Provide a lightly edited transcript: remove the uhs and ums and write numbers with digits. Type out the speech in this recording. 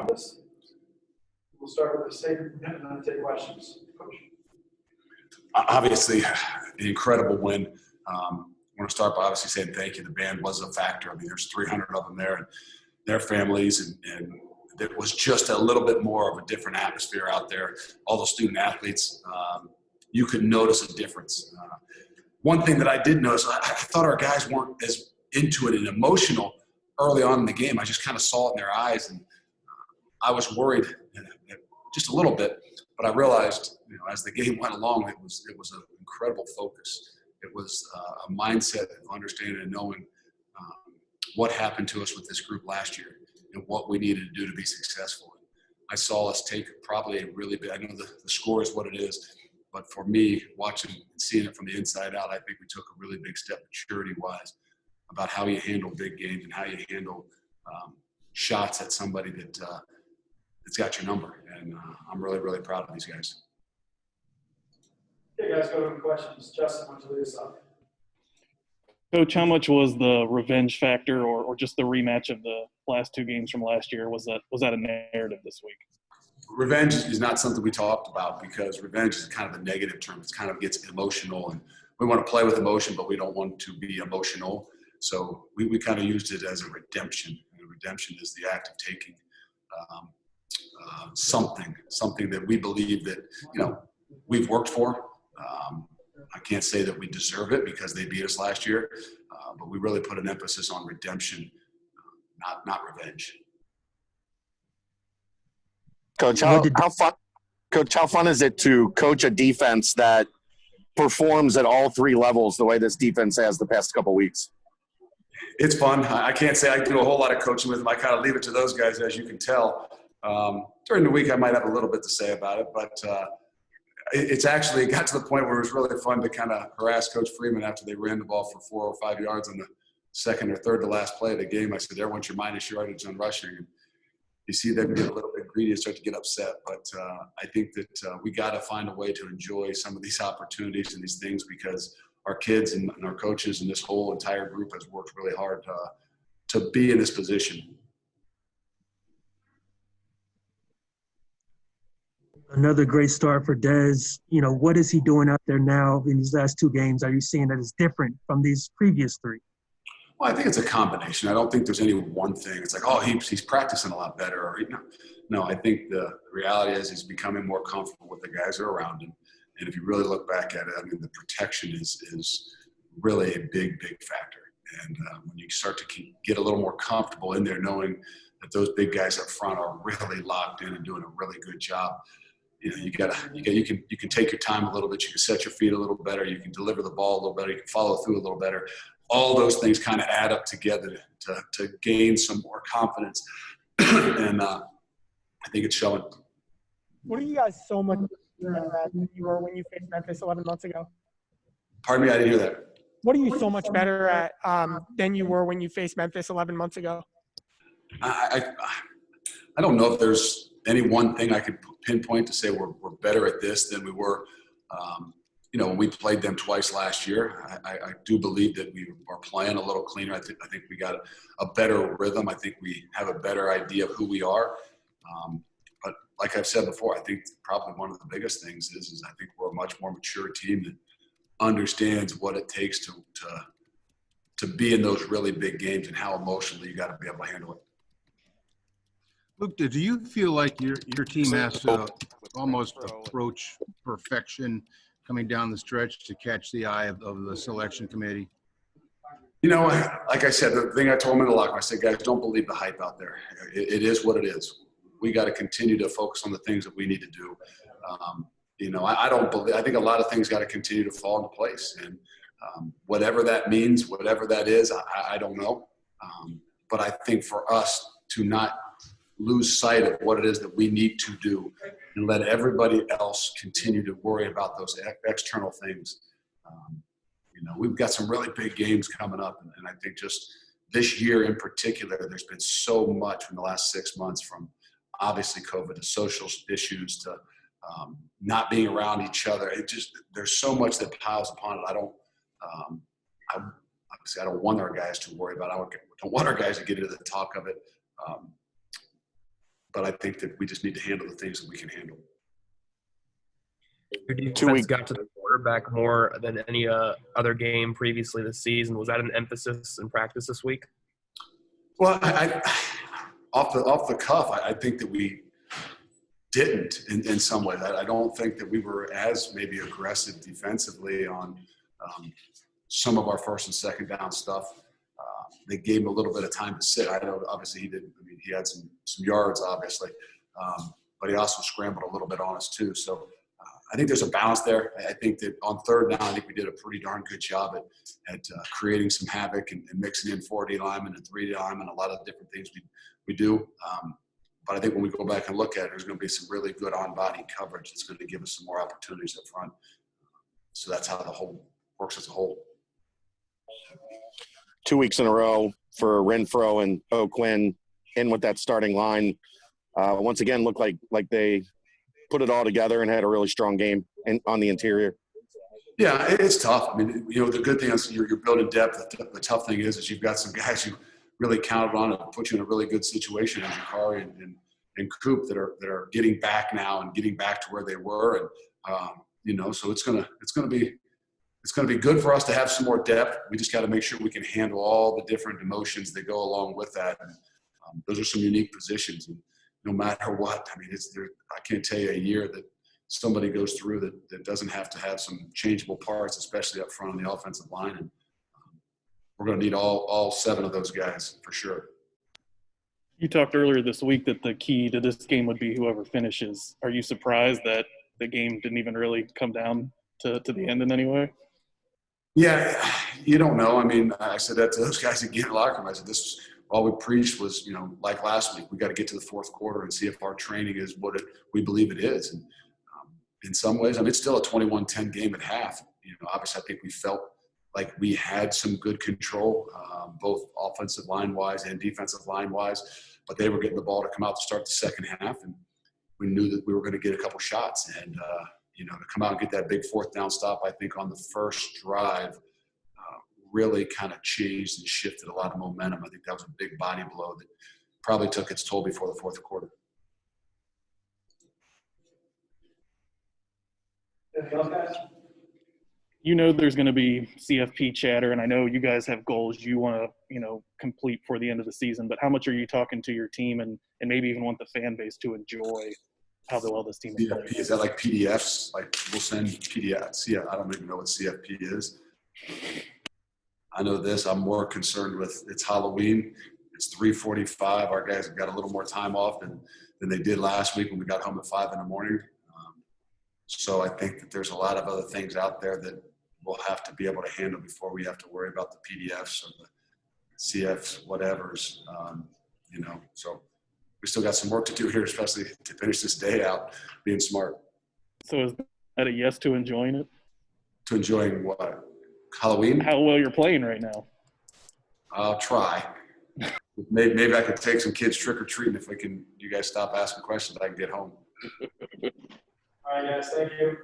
Memphis. We'll start with the statement and then take questions. Coach. Obviously, an incredible win. I want to start by obviously saying thank you. The band was a factor. I mean, there's 300 of them there and their families, and it was just a little bit more of a different atmosphere out there. All the student athletes, you could notice a difference. One thing that I did notice, I thought our guys weren't as into it and emotional early on in the game. I just kind of saw it in their eyes, and I was worried just a little bit. But I realized, as the game went along, it was an incredible focus. It was a mindset of understanding and knowing what happened to us with this group last year and what we needed to do to be successful. I saw us take probably a really big – I know the score is what it is, but for me, watching and seeing it from the inside out, I think we took a really big step maturity-wise about how you handle big games and how you handle shots at somebody that's got your number. And I'm really, really proud of these guys. Okay, guys, go to questions. Justin, why don't you lead us up? Coach, how much was the revenge factor or just the rematch of the last two games from last year? Was that a narrative this week? Revenge is not something we talked about because revenge is kind of a negative term. It kind of gets emotional, and we want to play with emotion, but we don't want to be emotional. So we kind of used it as a redemption. And redemption is the act of taking something that we believe that, we've worked for. I can't say that we deserve it because they beat us last year, but we really put an emphasis on redemption, not revenge. Coach, how fun is it to coach a defense that performs at all three levels the way this defense has the past couple weeks? It's fun. I can't say I do a whole lot of coaching with them. I kind of leave it to those guys, as you can tell. During the week, I might have a little bit to say about it, but it got to the point where it was really fun to kind of harass Coach Freeman after they ran the ball for 4 or 5 yards on the second or third to last play of the game. I said, everyone's your minus yardage on rushing. And you see them get a little bit greedy and start to get upset. But I think that we got to find a way to enjoy some of these opportunities and these things because our kids and our coaches and this whole entire group has worked really hard to be in this position. Another great start for Dez. What is he doing out there now in these last two games? Are you seeing that it's different from these previous three? Well, I think it's a combination. I don't think there's any one thing. It's like, oh, he's practicing a lot better. Or, no, I think the reality is he's becoming more comfortable with the guys that are around him. And if you really look back at it, I mean, the protection is really a big, big factor. And when you start to get a little more comfortable in there, knowing that those big guys up front are really locked in and doing a really good job, you can take your time a little bit. You can set your feet a little better. You can deliver the ball a little better. You can follow through a little better. All those things kind of add up together to gain some more confidence. And I think it's showing. What are you guys so much better at than you were when you faced Memphis 11 months ago? Pardon me, I didn't hear that. What are you so much better at than you were when you faced Memphis 11 months ago? I don't know if there's any one thing I could pinpoint to say we're better at this than we were when we played them twice last year. I do believe that we are playing a little cleaner. I think we got a better rhythm. I think we have a better idea of who we are. But like I've said before, I think probably one of the biggest things is I think we're a much more mature team that understands what it takes to be in those really big games and how emotionally you got to be able to handle it. Luke, do you feel like your team has to almost approach perfection coming down the stretch to catch the eye of the selection committee? Like I said, the thing I told them in the locker room, I said, guys, don't believe the hype out there. It is what it is. We got to continue to focus on the things that we need to do. I think a lot of things got to continue to fall into place. And whatever that means, whatever that is, I don't know. But I think for us to not lose sight of what it is that we need to do and let everybody else continue to worry about those external things. We've got some really big games coming up. And I think just this year in particular, there's been so much in the last 6 months, from obviously COVID to social issues to not being around each other. There's so much that piles upon it. I don't want our guys to worry about it. I don't want our guys to get into the talk of it. but I think that we just need to handle the things that we can handle. Your 2 defense weeks. got to the quarterback more than any other game previously this season. Was that an emphasis in practice this week? Well, off the cuff, I think that we didn't in some ways. I don't think that we were as maybe aggressive defensively on some of our first and second down stuff. They gave him a little bit of time to sit. I know obviously he didn't. I mean, he had some yards obviously, but he also scrambled a little bit on us too. So I think there's a balance there. I think that on third down, I think we did a pretty darn good job at creating some havoc and mixing in 4D linemen and 3D linemen, a lot of different things we do. But I think when we go back and look at it, there's going to be some really good on-body coverage that's going to give us some more opportunities up front. So that's how the whole works as a whole. 2 weeks in a row for Renfro and O'Quinn in with that starting line. Once again, looked like they put it all together and had a really strong game on the interior. Yeah, it's tough. I mean, the good thing is you're building depth. The tough thing is you've got some guys you really counted on and put you in a really good situation, as Jakari and Coop, that are getting back now and getting back to where they were, and so it's gonna be good for us to have some more depth. We just got to make sure we can handle all the different emotions that go along with that. And those are some unique positions, and no matter what, I mean, I can't tell you a year that somebody goes through that doesn't have to have some changeable parts, especially up front on the offensive line. And we're going to need all 7 of those guys for sure. You talked earlier this week that the key to this game would be whoever finishes. Are you surprised that the game didn't even really come down to the end in any way? Yeah, you don't know. I mean, I said that to those guys again in the locker room. I said, all we preached was, like last week, we got to get to the fourth quarter and see if our training is what we believe it is. And in some ways, I mean, it's still a 21-10 game at half. Obviously, I think we felt like we had some good control, both offensive line-wise and defensive line-wise, but they were getting the ball to come out to start the second half, and we knew that we were going to get a couple shots. And, to come out and get that big fourth down stop, I think on the first drive really kind of changed and shifted a lot of momentum. I think that was a big body blow that probably took its toll before the fourth quarter. Anything else, guys? There's going to be CFP chatter, and I know you guys have goals you want to, complete for the end of the season, but how much are you talking to your team and maybe even want the fan base to enjoy how well this team is playing? CFP, is that like PDFs? Like we'll send PDFs. Yeah, I don't even know what CFP is. I know this. I'm more concerned with it's Halloween. It's 3:45. Our guys have got a little more time off than they did last week when we got home at 5 in the morning. So I think that there's a lot of other things out there that we'll have to be able to handle before we have to worry about the PDFs or the CFs, whatever's, So we still got some work to do here, especially to finish this day out being smart. So is that a yes to enjoying it? To enjoying what? Halloween? How well you're playing right now? I'll try. Maybe I could take some kids trick-or-treating if you guys stop asking questions, I can get home. All right, guys, thank you.